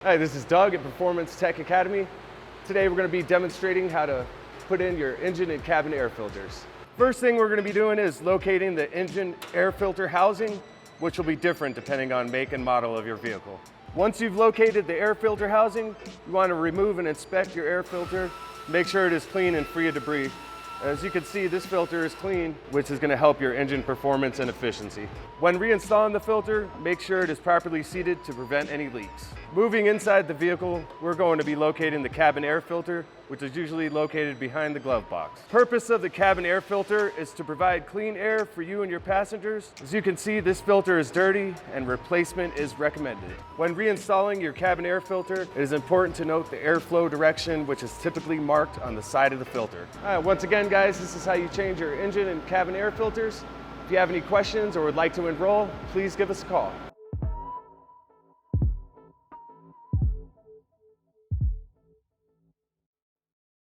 Hi, this is Doug at Performance Tech Academy. Today we're going to be demonstrating how to put in your engine and cabin air filters. First thing we're going to be doing is locating the engine air filter housing, which will be different depending on make and model of your vehicle. Once you've located the air filter housing, you want to remove and inspect your air filter. Make sure it is clean and free of debris. As you can see, this filter is clean, which is going to help your engine performance and efficiency. When reinstalling the filter, make sure it is properly seated to prevent any leaks. Moving inside the vehicle, we're going to be locating the cabin air filter, which is usually located behind the glove box. Purpose of the cabin air filter is to provide clean air for you and your passengers. As you can see, this filter is dirty and replacement is recommended. When reinstalling your cabin air filter, it is important to note the airflow direction, which is typically marked on the side of the filter. Once again, guys, this is how you change your engine and cabin air filters. If you have any questions or would like to enroll, please give us a call.